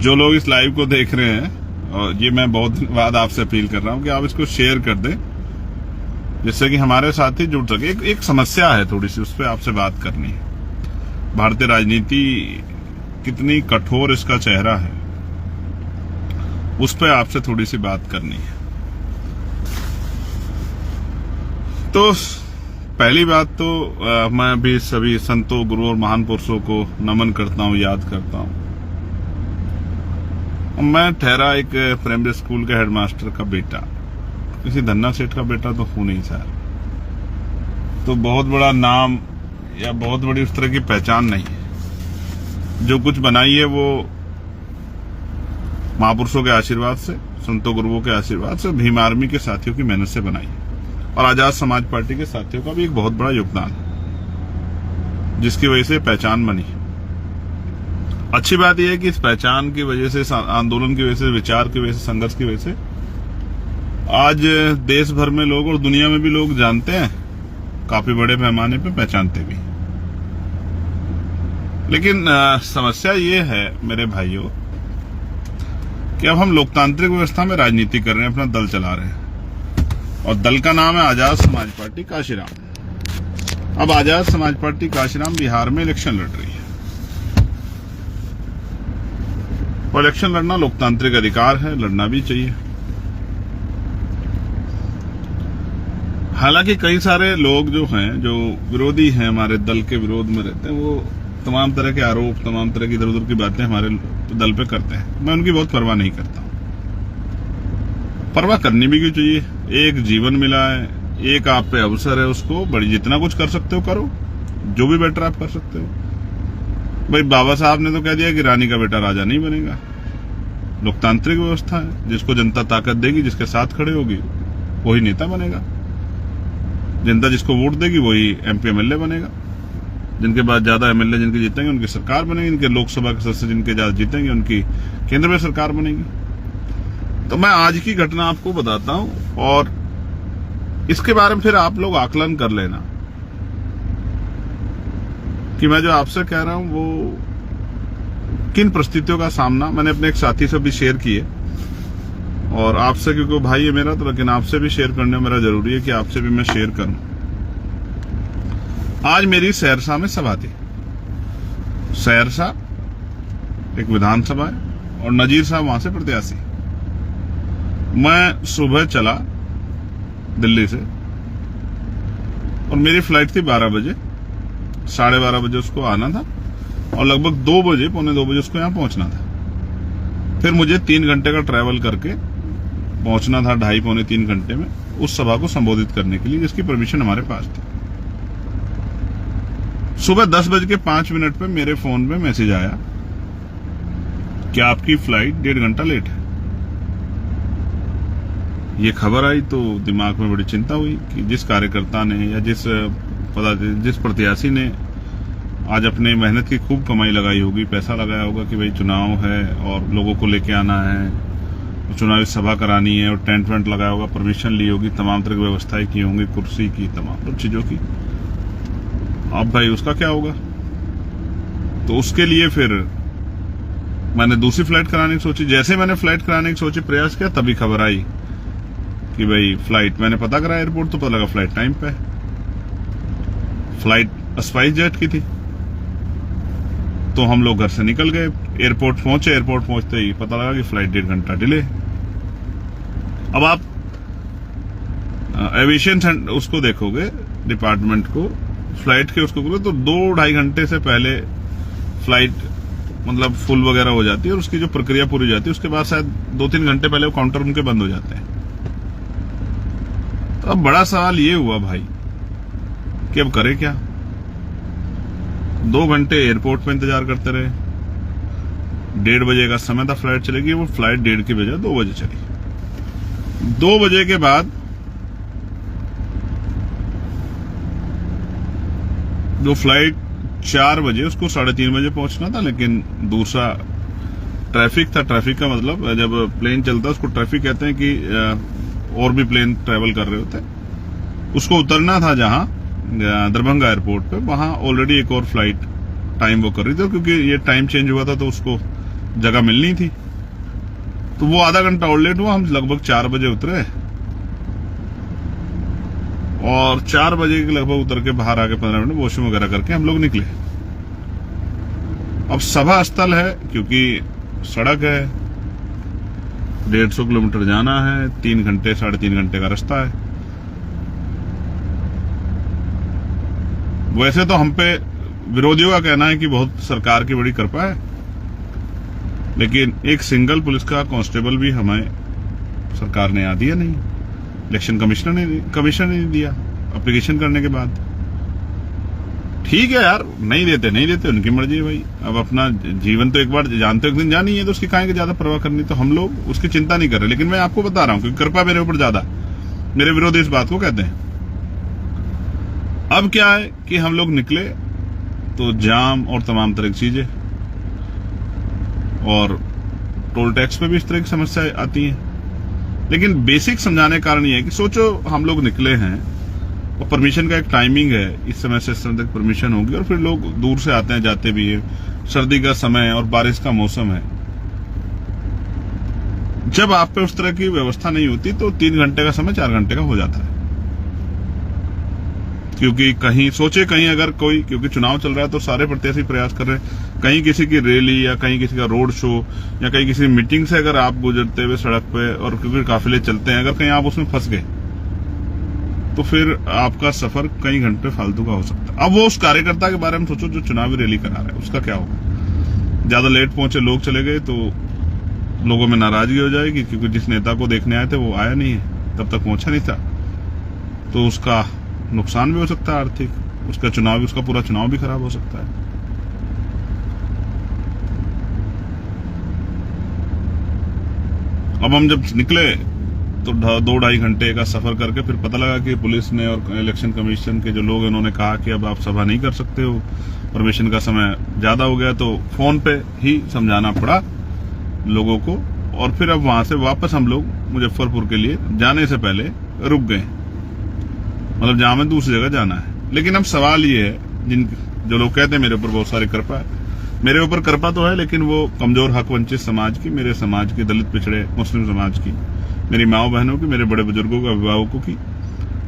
जो लोग इस लाइव को देख रहे हैं, और ये मैं बहुत दिन बाद आपसे अपील कर रहा हूं कि आप इसको शेयर कर दें, जिससे कि हमारे साथी जुड़ सके। एक समस्या है थोड़ी सी, उस पर आपसे बात करनी है। भारतीय राजनीति कितनी कठोर इसका चेहरा है, उस पर आपसे थोड़ी सी बात करनी है। तो पहली बात तो मैं भी सभी संतों, गुरु और महान पुरुषों को नमन करता हूं, याद करता हूं। मैं ठहरा एक प्राइमरी स्कूल के हेडमास्टर का बेटा, किसी धन्ना सेठ का बेटा तो हूं नहीं सर, तो बहुत बड़ा नाम या बहुत बड़ी उस तरह की पहचान नहीं है। जो कुछ बनाई है वो महापुरुषों के आशीर्वाद से, संतों गुरुओं के आशीर्वाद से, भीम आर्मी के साथियों की मेहनत से बनाई है, और आजाद समाज पार्टी के साथियों का भी एक बहुत बड़ा योगदान है, जिसकी वजह से पहचान बनी। अच्छी बात यह है कि इस पहचान की वजह से, आंदोलन की वजह से, विचार की वजह से, संघर्ष की वजह से आज देश भर में लोग और दुनिया में भी लोग जानते हैं, काफी बड़े पैमाने पे पहचानते भी। लेकिन समस्या ये है मेरे भाइयों कि अब हम लोकतांत्रिक व्यवस्था में राजनीति कर रहे हैं, अपना दल चला रहे हैं, और दल का नाम है आजाद समाज पार्टी काशीराम। अब आजाद समाज पार्टी काशीराम बिहार में इलेक्शन लड़ रही है, और इलेक्शन लड़ना लोकतांत्रिक अधिकार है, लड़ना भी चाहिए। हालांकि कई सारे लोग जो हैं, जो विरोधी हैं, हमारे दल के विरोध में रहते हैं, वो तमाम तरह के आरोप, तमाम तरह की इधर उधर की बातें हमारे दल पे करते हैं। मैं उनकी बहुत परवाह नहीं करता। परवाह करनी भी क्यों चाहिए? एक जीवन मिला है, एक आप पे अवसर है, उसको बड़ी जितना कुछ कर सकते हो करो, जो भी बेटर आप कर सकते हो। भाई बाबा साहब ने तो कह दिया कि रानी का बेटा राजा नहीं बनेगा। लोकतांत्रिक व्यवस्था है, जिसको जनता ताकत देगी, जिसके साथ खड़े होगी, वही नेता बनेगा। जनता जिसको वोट देगी वही एमपी एमएलए बनेगा। जिनके बाद ज्यादा एमएलए जिनके जीतेंगे उनकी सरकार बनेगी, इनके लोकसभा के सदस्य जिनके ज्यादा जीतेंगे उनकी केंद्र में सरकार बनेगी। तो मैं आज की घटना आपको बताता हूं, और इसके बारे में फिर आप लोग आकलन कर लेना कि मैं जो आपसे कह रहा हूं वो किन परिस्थितियों का सामना मैंने अपने एक साथी से भी शेयर किए, और आपसे, क्योंकि भाई है मेरा, तो लेकिन आपसे भी शेयर करना मेरा जरूरी है कि आपसे भी मैं शेयर करूं। आज मेरी सहरसा में सभा थी। सहरसा एक विधानसभा है, और नजीर साहब वहां से प्रत्याशी। मैं सुबह चला दिल्ली से, और मेरी फ्लाइट थी 12 बजे, 12:30 बजे उसको आना था, और लगभग 2 बजे, पौने 2 बजे उसको यहां पहुंचना था। फिर मुझे 3 घंटे का ट्रैवल करके पहुंचना था, 2.5 पौने 3 घंटे में, उस सभा को संबोधित करने के लिए, जिसकी परमिशन हमारे पास थी। सुबह 10:05 पे मेरे फोन पे मैसेज आया कि आपकी फ्लाइट 1.5 घंटा लेट है। ये खबर आई तो दिमाग में बड़ी चिंता हुई कि जिस कार्यकर्ता ने या जिस प्रत्याशी ने आज अपने मेहनत की खूब कमाई लगाई होगी, पैसा लगाया होगा कि भाई चुनाव है और लोगों को लेके आना है, चुनावी सभा करानी है, और टेंट वेंट लगाया होगा, परमिशन ली होगी, तमाम तरह की व्यवस्थाएं की होंगी, कुर्सी की, तमाम चीजों की। अब भाई उसका क्या होगा? तो उसके लिए फिर मैंने दूसरी फ्लाइट कराने की सोची। जैसे मैंने फ्लाइट कराने की सोची, प्रयास किया, तभी खबर आई कि भाई फ्लाइट, मैंने पता करा एयरपोर्ट, तो पता लगा फ्लाइट टाइम पे है। फ्लाइट स्पाइस जेट की थी। तो हम लोग घर से निकल गए, एयरपोर्ट पहुंचे। एयरपोर्ट पहुंचते ही पता लगा कि फ्लाइट 1.5 घंटा डिले। अब आप एविएशन उसको देखोगे, डिपार्टमेंट को, फ्लाइट के उसको करोगे, तो 2-2.5 घंटे से पहले फ्लाइट मतलब फुल वगैरह हो जाती है, और उसकी जो प्रक्रिया पूरी हो जाती है, उसके बाद शायद 2-3 घंटे पहले वो काउंटर उनके बंद हो जाते हैं। तो अब बड़ा सवाल ये हुआ भाई कि अब करे क्या? 2 घंटे एयरपोर्ट पे इंतजार करते रहे। 1:30 बजे का समय था फ्लाइट चलेगी, वो फ्लाइट 1:30 की बजाय 2 बजे चली। 2 बजे के बाद जो फ्लाइट 4 बजे, उसको 3:30 बजे पहुंचना था, लेकिन दूसरा ट्रैफिक था। ट्रैफिक का मतलब जब प्लेन चलता है उसको ट्रैफिक कहते हैं कि और भी प्लेन ट्रेवल कर रहे होते हैं। उसको उतरना था जहां दरभंगा एयरपोर्ट पे, वहां ऑलरेडी एक और फ्लाइट टाइम वो कर रही थी, क्योंकि ये टाइम चेंज हुआ था तो उसको जगह मिलनी थी, तो वो आधा घंटा और लेट हुआ। हम लगभग 4 बजे उतरे और 4 बजे के लगभग उतर के बाहर आके 15 मिनट वॉशरूम वगैरह करके हम लोग निकले। अब सभा स्थल है, क्योंकि सड़क है, 150 किलोमीटर जाना है, 3 घंटे 3.5 घंटे का रास्ता है। वैसे तो हम पे विरोधियों का कहना है कि बहुत सरकार की बड़ी कृपा है, लेकिन एक सिंगल पुलिस का कांस्टेबल भी हमें सरकार ने यहाँ दिया नहीं। इलेक्शन कमिश्नर ने दिया एप्लीकेशन करने के बाद। ठीक है यार, नहीं देते उनकी मर्जी है भाई। अब अपना जीवन तो एक बार जानते हो, एक दिन जानी है, तो उसकी काहे की ज्यादा परवाह करनी। तो हम लोग उसकी चिंता नहीं कर रहे, लेकिन मैं आपको बता रहा हूं कि कृपा मेरे ऊपर ज्यादा, मेरे विरोधी इस बात को कहते हैं। अब क्या है कि हम लोग निकले तो जाम और तमाम तरह की चीजें, और टोल टैक्स पे भी इस तरह की समस्या आती है। लेकिन बेसिक समझाने का कारण यह है कि सोचो हम लोग निकले हैं और परमिशन का एक टाइमिंग है, इस समय से इस समय तक परमिशन होगी, और फिर लोग दूर से आते हैं जाते भी है, सर्दी का समय और बारिश का मौसम है। जब आप पे उस तरह की व्यवस्था नहीं होती तो 3 घंटे का समय 4 घंटे का हो जाता है। क्योंकि कहीं अगर कोई, क्योंकि चुनाव चल रहा है तो सारे प्रत्याशी प्रयास कर रहे हैं, कहीं किसी की रैली या कहीं किसी का रोड शो या कहीं किसी मीटिंग से अगर आप गुजरते हुए सड़क पे, और क्योंकि काफिले चलते हैं, अगर कहीं आप उसमें फंस गए तो फिर आपका सफर कई घंटे फालतू का हो सकता है। अब वो उस कार्यकर्ता के बारे में सोचो जो चुनावी रैली करा रहा है, उसका क्या होगा। ज्यादा लेट पहुंचे लोग चले गए तो लोगों में नाराजगी हो जाएगी, क्योंकि जिस नेता को देखने आए थे वो आया नहीं है, तब तक पहुंचा नहीं था, तो उसका नुकसान भी हो सकता है आर्थिक, उसका पूरा चुनाव भी खराब हो सकता है। अब हम जब निकले तो 2-2.5 घंटे का सफर करके फिर पता लगा कि पुलिस ने और इलेक्शन कमीशन के जो लोग हैं उन्होंने कहा कि अब आप सभा नहीं कर सकते हो, परमिशन का समय ज्यादा हो गया। तो फोन पे ही समझाना पड़ा लोगों को, और फिर अब वहां से वापस हम लोग मुजफ्फरपुर के लिए जाने से पहले रुक गए, मतलब जहां में दूसरी जगह जाना है। लेकिन अब सवाल ये है, जो लोग कहते हैं मेरे ऊपर बहुत सारी कृपा है, मेरे ऊपर कृपा तो है, लेकिन वो कमजोर हक वंचित समाज की, मेरे समाज की, दलित पिछड़े मुस्लिम समाज की, मेरी माओ बहनों की, मेरे बड़े बुजुर्गों के अभिभावकों की,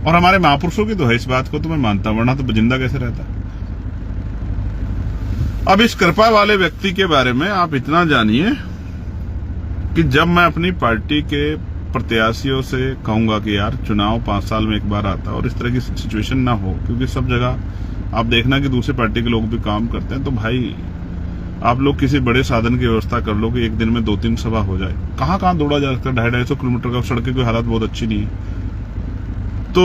और हमारे महापुरुषों की तो है। इस बात को तो मैं मानता हूं, वरना तो जिंदा कैसे रहता। अब इस कृपा वाले व्यक्ति के बारे में आप इतना जानिए कि जब मैं अपनी पार्टी के प्रत्याशियों से कहूंगा कि यार चुनाव 5 साल में एक बार आता है और इस तरह की सिचुएशन ना हो, क्योंकि सब जगह आप देखना कि दूसरी पार्टी के लोग भी काम करते हैं, तो भाई आप लोग किसी बड़े साधन की व्यवस्था कर लो कि एक दिन में 2-3 सभा हो जाए। कहां दौड़ा जा सकता है, 250-250 किलोमीटर का, सड़कें की हालत बहुत अच्छी नहीं है। तो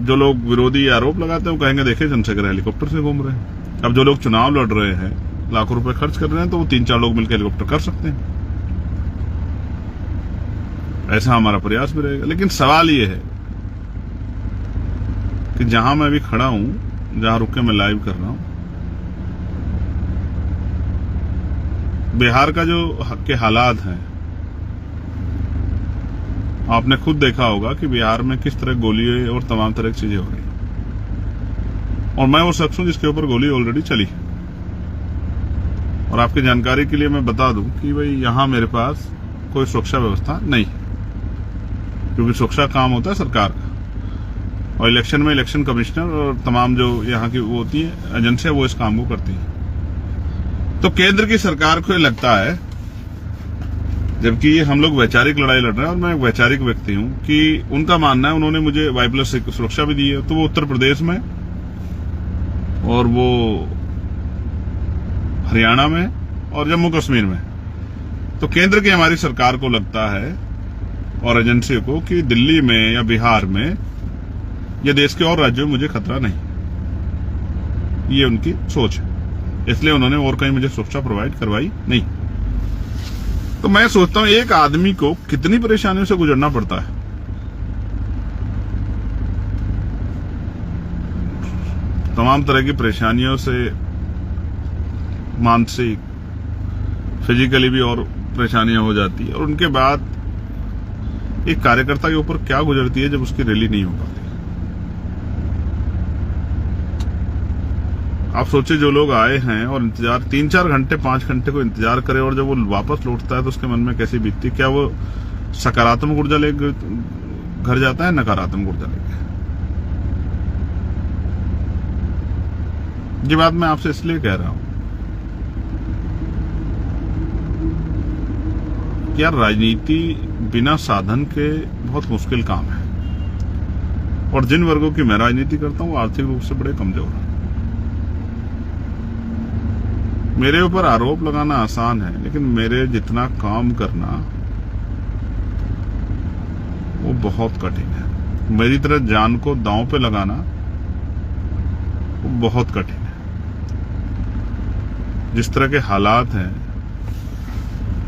जो लोग विरोधी आरोप लगाते हैं वो कहेंगे देखिए चंद्रशेखर हेलीकॉप्टर से घूम रहे हैं। अब जो लोग चुनाव लड़ रहे हैं, लाखों रुपए खर्च कर रहे हैं, तो वो 3-4 लोग मिलकर हेलीकॉप्टर कर सकते हैं। ऐसा हमारा प्रयास भी रहेगा। लेकिन सवाल ये है कि जहां मैं अभी खड़ा हूं, जहां रुक के मैं लाइव कर रहा हूं, बिहार का जो के हालात हैं, आपने खुद देखा होगा कि बिहार में किस तरह गोली और तमाम तरह की चीजें हो रही, और मैं वो शख्स हूं जिसके ऊपर गोली ऑलरेडी चली। और आपकी जानकारी के लिए मैं बता दूं कि भाई यहां मेरे पास कोई सुरक्षा व्यवस्था नहीं है, क्योंकि सुरक्षा काम होता है सरकार का, और इलेक्शन में इलेक्शन कमिश्नर और तमाम जो यहाँ की वो होती है एजेंसियां, वो इस काम को करती है। तो केंद्र की सरकार को लगता है, जबकि ये हम लोग वैचारिक लड़ाई लड़ रहे हैं और मैं एक वैचारिक व्यक्ति हूं, कि उनका मानना है, उन्होंने मुझे Y+ सुरक्षा भी दी है, तो वो उत्तर प्रदेश में और वो हरियाणा में और जम्मू कश्मीर में। तो केंद्र की हमारी सरकार को लगता है और एजेंसी को कि दिल्ली में या बिहार में या देश के और राज्यों में मुझे खतरा नहीं, ये उनकी सोच है, इसलिए उन्होंने और कहीं मुझे सुरक्षा प्रोवाइड करवाई नहीं। तो मैं सोचता हूं एक आदमी को कितनी परेशानियों से गुजरना पड़ता है। तमाम तरह की परेशानियों से, मानसिक, फिजिकली भी और परेशानियां हो जाती है, और उनके बाद एक कार्यकर्ता के ऊपर क्या गुजरती है जब उसकी रैली नहीं हो पाती। आप सोचिए जो लोग आए हैं और इंतजार 3-4 घंटे 5 घंटे को इंतजार करे और जब वो वापस लौटता है तो उसके मन में कैसी बीतती, क्या वो सकारात्मक ऊर्जा लेके घर जाता है, नकारात्मक ऊर्जा लेके? ये बात मैं आपसे इसलिए कह रहा हूं कि यार राजनीति बिना साधन के बहुत मुश्किल काम है, और जिन वर्गों की मैं राजनीति करता हूं आर्थिक रूप से बड़े कमजोर हैं। मेरे ऊपर आरोप लगाना आसान है, लेकिन मेरे जितना काम करना वो बहुत कठिन है। मेरी तरह जान को दांव पे लगाना वो बहुत कठिन है। जिस तरह के हालात हैं,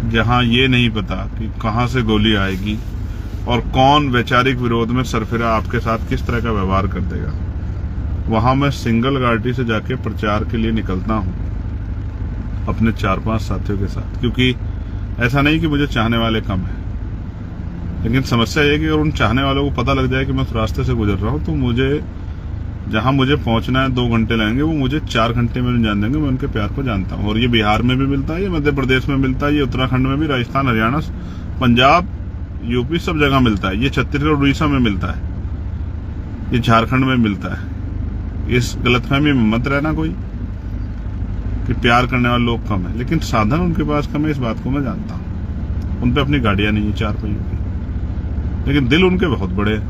जहां ये नहीं पता कि कहां से गोली आएगी और कौन वैचारिक विरोध में सरफिरा आपके साथ किस तरह का व्यवहार कर देगा, वहां मैं सिंगल गाड़ी से जाके प्रचार के लिए निकलता हूं अपने 4-5 साथियों के साथ, क्योंकि ऐसा नहीं कि मुझे चाहने वाले कम है, लेकिन समस्या ये है कि अगर उन चाहने वालों को पता लग जाए कि मैं उस रास्ते से गुजर रहा हूं तो मुझे जहां मुझे पहुंचना है 2 घंटे लगेंगे, वो मुझे 4 घंटे में जान देंगे। मैं उनके प्यार को जानता हूं, और ये बिहार में भी मिलता है, ये मध्य प्रदेश में मिलता है, ये उत्तराखंड में भी, राजस्थान, हरियाणा, पंजाब, यूपी, सब जगह मिलता है। ये छत्तीसगढ़, उड़ीसा में मिलता है, ये झारखंड में मिलता है। इस गलतफहमी में मत रहना कोई कि प्यार करने वाले लोग कम है, लेकिन साधन उनके पास कम है, इस बात को मैं जानता हूं। उन पे अपनी गाड़ियां नहीं है 4 पहियों की, लेकिन दिल उनके बहुत बड़े हैं।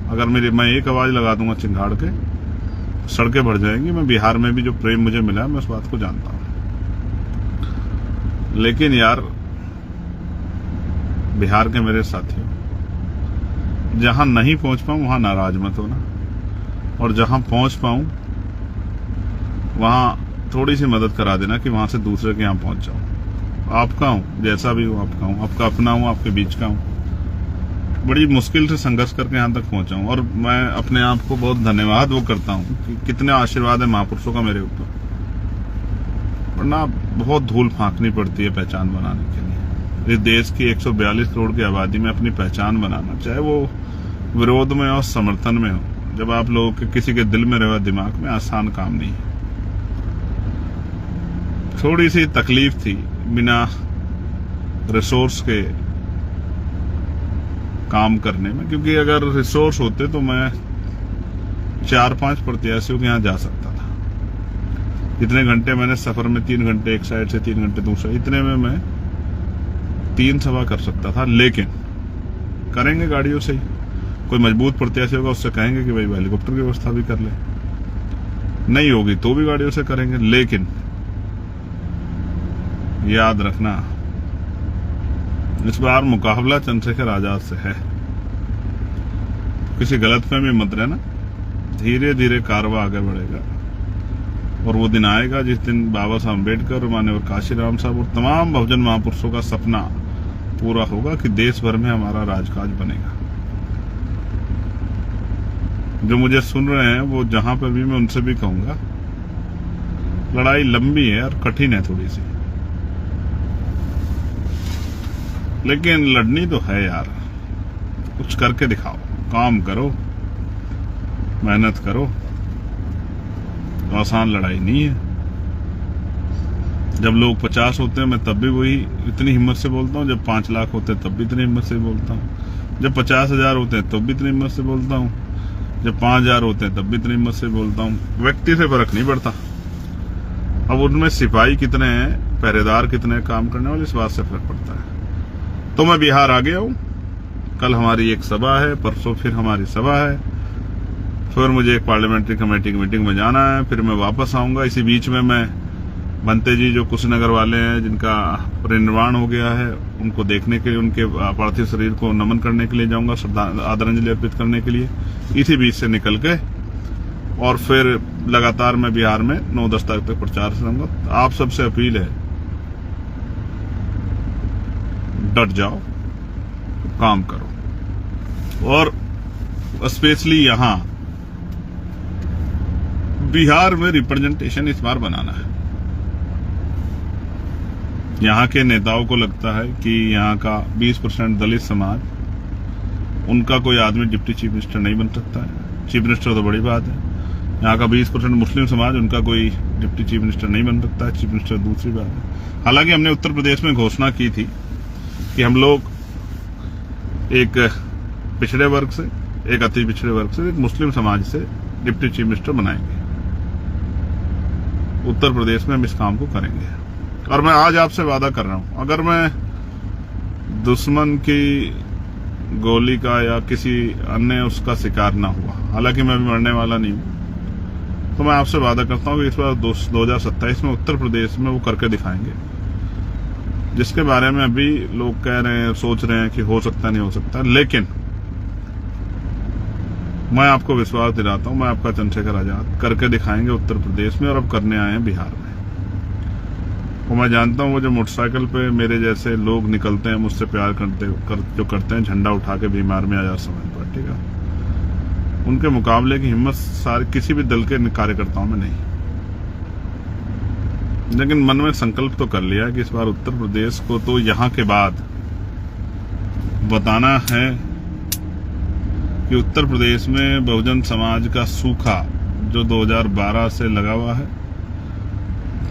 अगर मैं एक आवाज लगा दूंगा चिंगाड़ के, सड़कें भर जाएंगी। मैं बिहार में भी जो प्रेम मुझे मिला है, मैं उस बात को जानता हूं। लेकिन यार बिहार के मेरे साथियों, जहां नहीं पहुंच पाऊं वहां नाराज मत होना, और जहां पहुंच पाऊं वहां थोड़ी सी मदद करा देना कि वहां से दूसरे के यहां पहुंच जाऊं। आपका हूं, जैसा भी हूं आपका हूं, आपका अपना हूं, आपके बीच का हूं। बड़ी मुश्किल से संघर्ष करके यहां तक पहुंचा हूं, और मैं अपने आप को बहुत धन्यवाद वो करता हूं कि कितने आशीर्वाद है महापुरुषों का मेरे ऊपर। वरना बहुत धूल फांकनी पड़ती है पहचान बनाने के लिए। इस देश की 142 करोड़ की आबादी में अपनी पहचान बनाना, चाहे वो विरोध में और समर्थन में हो, जब आप लोगों के किसी के दिल में रहे दिमाग में, आसान काम नहीं है। थोड़ी सी तकलीफ थी बिना रिसोर्स के काम करने में, क्योंकि अगर रिसोर्स होते तो मैं 4-5 प्रत्याशियों के यहां जा सकता था। इतने घंटे मैंने सफर में 3 घंटे एक साइड से, 3 घंटे दूसरा, इतने में मैं 3 सभा कर सकता था। लेकिन करेंगे गाड़ियों से ही। कोई मजबूत प्रत्याशी होगा, उससे कहेंगे कि भाई हेलीकॉप्टर की व्यवस्था भी कर ले, नहीं होगी तो भी गाड़ियों से करेंगे। लेकिन याद रखना, इस बार मुकाबला चंद्रशेखर आजाद से है। किसी गलतफहमी मत रहना, धीरे धीरे कारवा आगे बढ़ेगा, और वो दिन आएगा जिस दिन बाबा साहब अम्बेडकर, माननीय काशीराम साहब और तमाम बहुजन महापुरुषों का सपना पूरा होगा कि देश भर में हमारा राजकाज बनेगा। जो मुझे सुन रहे हैं वो जहां पर भी, मैं उनसे भी कहूंगा, लड़ाई लंबी है और कठिन है थोड़ी सी, लेकिन लड़नी तो है यार। कुछ करके दिखाओ, काम करो, मेहनत करो। तो आसान लड़ाई नहीं है। जब लोग 50 होते हैं मैं तब भी वही इतनी हिम्मत से बोलता हूँ, जब 5 लाख होते हैं तब भी इतनी हिम्मत से बोलता हूँ, जब 50,000 होते हैं तब भी इतनी हिम्मत से बोलता हूँ, जब 5,000 होते हैं तब भी इतनी हिम्मत से बोलता हूँ। व्यक्ति से फर्क नहीं पड़ता। अब उनमें सिपाही कितने हैं, पहरेदार कितने हैं काम करने वाले, इस बात से फर्क पड़ता है। तो मैं बिहार आ गया हूं। कल हमारी एक सभा है, परसों फिर हमारी सभा है, फिर मुझे एक पार्लियामेंट्री कमेटी की मीटिंग में जाना है, फिर मैं वापस आऊंगा। इसी बीच में मैं बनते जी जो कुशीनगर वाले हैं, जिनका परिनिर्वाण हो गया है, उनको देखने के लिए, उनके पार्थिव शरीर को नमन करने के लिए जाऊंगा, आदरांजलि अर्पित करने के लिए। इसी बीच से निकल के और फिर लगातार मैं बिहार में 9-10 तारीख तक प्रचार से रहूंगा। आप सबसे अपील है, डट जाओ, काम करो, और स्पेशली यहां बिहार में रिप्रेजेंटेशन इस बार बनाना है। यहां के नेताओं को लगता है कि यहां का 20% दलित समाज, उनका कोई आदमी डिप्टी चीफ मिनिस्टर नहीं बन सकता है। चीफ मिनिस्टर तो बड़ी बात है। यहाँ का 20% मुस्लिम समाज, उनका कोई डिप्टी चीफ मिनिस्टर नहीं बन सकता है, चीफ मिनिस्टर दूसरी बात है। हालांकि हमने उत्तर प्रदेश में घोषणा की थी कि हम लोग एक पिछड़े वर्ग से, एक अति पिछड़े वर्ग से, एक मुस्लिम समाज से डिप्टी चीफ मिनिस्टर बनाएंगे। उत्तर प्रदेश में हम इस काम को करेंगे। और मैं आज आपसे वादा कर रहा हूं, अगर मैं दुश्मन की गोली का या किसी अन्य उसका शिकार ना हुआ, हालांकि मैं भी मरने वाला नहीं हूं, तो मैं आपसे वादा करता हूं कि इस बार 2027 में उत्तर प्रदेश में वो करके दिखाएंगे, जिसके बारे में अभी लोग कह रहे हैं, सोच रहे हैं कि हो सकता नहीं हो सकता। लेकिन मैं आपको विश्वास दिलाता हूं, मैं आपका चंद्रशेखर आजाद करके दिखाएंगे उत्तर प्रदेश में, और अब करने आए हैं बिहार में। और मैं जानता हूं वो जो मोटरसाइकिल पे मेरे जैसे लोग निकलते हैं, मुझसे प्यार जो करते हैं, झंडा उठा के बीमार में आजाद समाज पार्टी का, उनके मुकाबले की हिम्मत सारे किसी भी दल के कार्यकर्ताओं में नहीं। लेकिन मन में संकल्प तो कर लिया कि इस बार उत्तर प्रदेश को तो यहां के बाद बताना है कि उत्तर प्रदेश में बहुजन समाज का सूखा जो 2012 से लगा हुआ है,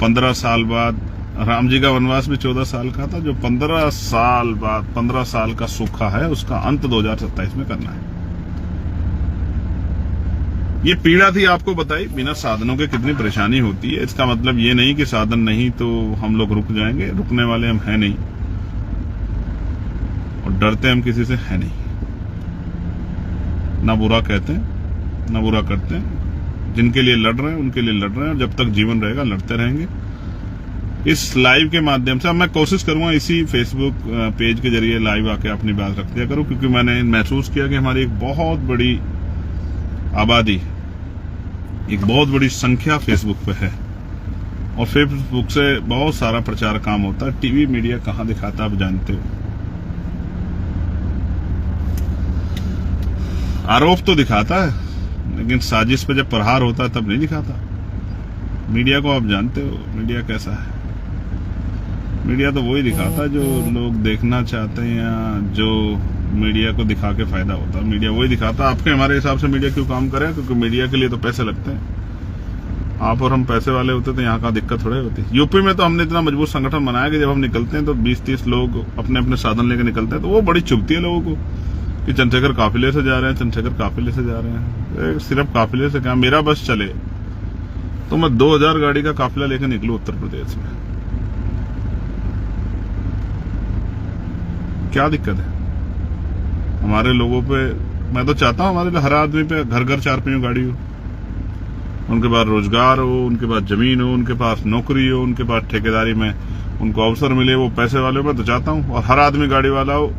15 साल बाद राम जी का वनवास भी 14 साल का था, जो 15 साल बाद 15 साल का सूखा है, उसका अंत 2027 में करना है। ये पीड़ा थी आपको बताई, बिना साधनों के कितनी परेशानी होती है। इसका मतलब ये नहीं कि साधन नहीं तो हम लोग रुक जाएंगे, रुकने वाले हम हैं नहीं, और डरते हम किसी से है नहीं। ना बुरा कहते हैं, ना बुरा करते हैं। जिनके लिए लड़ रहे हैं उनके लिए लड़ रहे हैं, और जब तक जीवन रहेगा लड़ते रहेंगे। इस लाइव के माध्यम से अब मैं कोशिश करूंगा इसी फेसबुक पेज के जरिए लाइव आके अपनी बात रख दिया करूं, क्योंकि मैंने महसूस किया कि हमारी एक बहुत बड़ी आबादी, एक बहुत बड़ी संख्या फेसबुक पे है, और फेसबुक से बहुत सारा प्रचार काम होता है। टीवी मीडिया कहां दिखाता आप जानते हो। आरोप तो दिखाता है, लेकिन साजिश पे जब प्रहार होता है तब नहीं दिखाता। मीडिया को आप जानते हो, मीडिया कैसा है। मीडिया तो वही दिखाता है जो लोग देखना चाहते हैं, या जो मीडिया को दिखा के फायदा होता है। मीडिया वही दिखाता है। आपके हमारे हिसाब से मीडिया क्यों काम करे? क्योंकि मीडिया के लिए तो पैसे लगते हैं। आप और हम पैसे वाले होते तो यहाँ का दिक्कत थोड़े होती। यूपी में तो हमने इतना मजबूत संगठन बनाया कि जब हम निकलते हैं तो 20-30 लोग अपने अपने साधन लेकर निकलते हैं, तो वो बड़ी चुभती है लोगों को कि चंद्रशेखर काफिले से जा रहे हैं, चंद्रशेखर काफिले से जा रहे हैं। सिर्फ काफिले से क्या, मेरा बस चले तो मैं 2000 गाड़ी का काफिला लेकर निकलूं उत्तर प्रदेश में, क्या दिक्कत है? हमारे लोगों पे, मैं तो चाहता हूं हमारे हर आदमी पे घर घर 4 पहियों गाड़ी हो, उनके पास रोजगार हो, उनके पास जमीन हो, उनके पास नौकरी हो, उनके पास ठेकेदारी में उनको अवसर मिले, वो पैसे वाले हो। मैं तो चाहता हूं और हर आदमी गाड़ी वाला हो,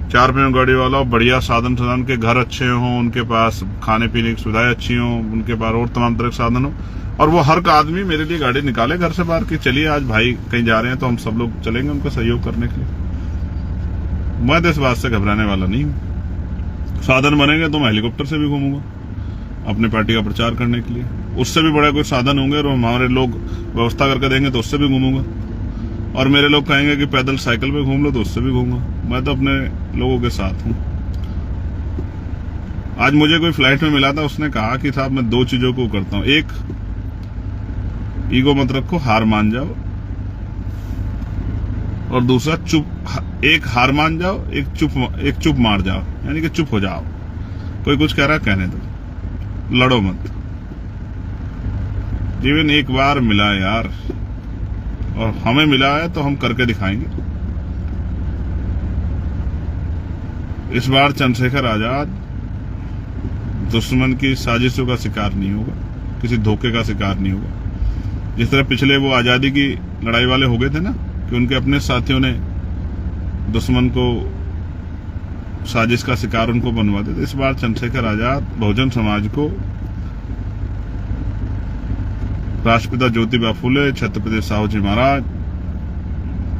4 पहियों गाड़ी वाला हो, बढ़िया साधन के घर अच्छे हों, उनके पास खाने पीने की सुविधाएं अच्छी हों, उनके पास और तमाम तरह के साधन हो, और वो हर आदमी मेरे लिए गाड़ी निकाले घर से बाहर कि चलिए आज भाई कहीं जा रहे हैं तो हम सब लोग चलेंगे उनका सहयोग करने के लिए। मैं तो इस बात से घबराने वाला नहीं हूं। साधन बनेंगे तो मैं हेलीकॉप्टर से भी घूमूंगा अपनी पार्टी का प्रचार करने के लिए। उससे भी बड़ा कोई साधन होंगे और हमारे लोग व्यवस्था करके देंगे तो उससे भी घूमूंगा, और मेरे लोग कहेंगे कि पैदल साइकिल पे घूम लो तो उससे भी घूमूंगा। मैं तो अपने लोगों के साथ हूं। आज मुझे कोई फ्लाइट में मिला था, उसने कहा कि साहब मैं 2 चीजों को करता हूं, एक ईगो मत रखो, हार मान जाओ, और दूसरा एक हार मान जाओ, एक चुप मार जाओ, यानी कि चुप हो जाओ। कोई कुछ कह रहा है कहने दो, लड़ो मत। जीवन एक बार मिला है यार, और हमें मिला है तो हम करके दिखाएंगे। इस बार चंद्रशेखर आजाद दुश्मन की साजिशों का शिकार नहीं होगा, किसी धोखे का शिकार नहीं होगा। जिस तरह पिछले वो आजादी की लड़ाई वाले हो गए थे ना, कि उनके अपने साथियों ने दुश्मन को साजिश का शिकार उनको बनवा देते। इस बार चंद्रशेखर आजाद बहुजन समाज को राष्ट्रपिता ज्योतिबा फुले, छत्रपति साहू जी महाराज,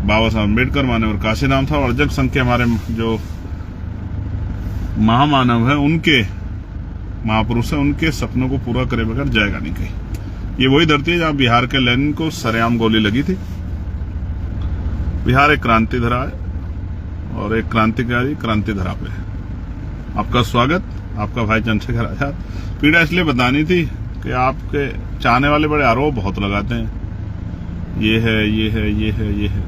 बाबा साहब अम्बेडकर, मानव काशीराम था और अर्जक संघ के हमारे जो महामानव है, उनके महापुरुष है, उनके सपनों को पूरा करे बगैर जाएगा नहीं कहीं। ये वही धरती है जहां बिहार के लेनिन को सरेआम गोली लगी थी। बिहार एक क्रांति धरा है और एक क्रांतिकारी क्रांति धरा पे है। आपका स्वागत, आपका भाई चंद्रशेखर आजाद। पीड़ा इसलिए बतानी थी कि आपके चाहने वाले बड़े आरोप बहुत लगाते हैं, ये है, ये है, ये है, ये है।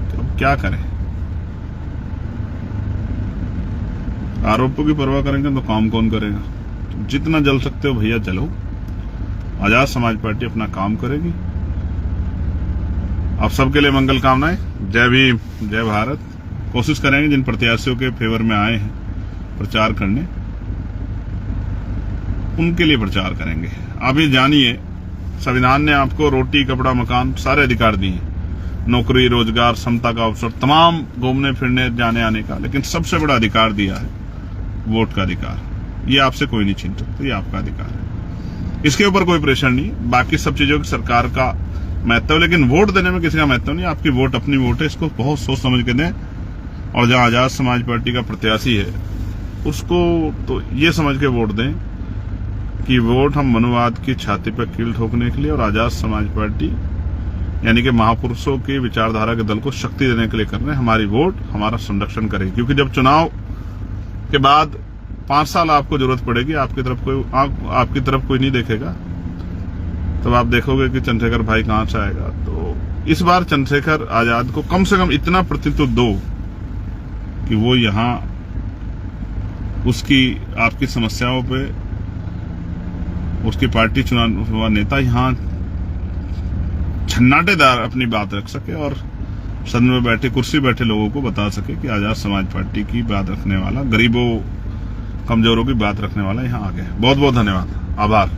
तो अब क्या करें? आरोपों की परवाह करेंगे तो काम कौन करेगा? तो जितना जल सकते हो भैया जलो। आजाद समाज पार्टी अपना काम करेगी। आप सबके लिए मंगल कामनाएं। जय भीम, जय भारत। कोशिश करेंगे जिन प्रत्याशियों के फेवर में आए हैं प्रचार करने, उनके लिए प्रचार करेंगे। आप ये जानिए, संविधान ने आपको रोटी, कपड़ा, मकान सारे अधिकार दिए हैं, नौकरी, रोजगार, समता का अवसर, तमाम घूमने फिरने, जाने आने का, लेकिन सबसे बड़ा अधिकार दिया है वोट का अधिकार। ये आपसे कोई नहीं छीन सकता, ये आपका अधिकार है। इसके ऊपर कोई प्रेशर नहीं। बाकी सब चीजों की सरकार का महत्व, लेकिन वोट देने में किसी का महत्व नहीं। आपकी वोट अपनी वोट है, इसको बहुत सोच समझ के दें। और जहां आजाद समाज पार्टी का प्रत्याशी है उसको तो ये समझ के वोट दें कि वोट हम मनुवाद की छाती पर कील ठोकने के लिए और आजाद समाज पार्टी यानी कि महापुरुषों की विचारधारा के दल को शक्ति देने के लिए कर रहे हैं। हमारी वोट हमारा संरक्षण करेगी, क्योंकि जब चुनाव के बाद 5 साल आपको जरूरत पड़ेगी, आपकी तरफ कोई नहीं देखेगा, तब आप देखोगे कि चंद्रशेखर भाई कहां से आएगा। तो इस बार चंद्रशेखर आजाद को कम से कम इतना प्रतिनिधित्व दो कि वो यहां उसकी आपकी समस्याओं पे उसकी पार्टी चुना हुआ नेता यहां छन्नाटेदार अपनी बात रख सके और सदन में बैठे, कुर्सी बैठे लोगों को बता सके कि आजाद समाज पार्टी की बात रखने वाला, गरीबों, कमजोरों की बात रखने वाला यहां आ गया। बहुत बहुत धन्यवाद, आभार।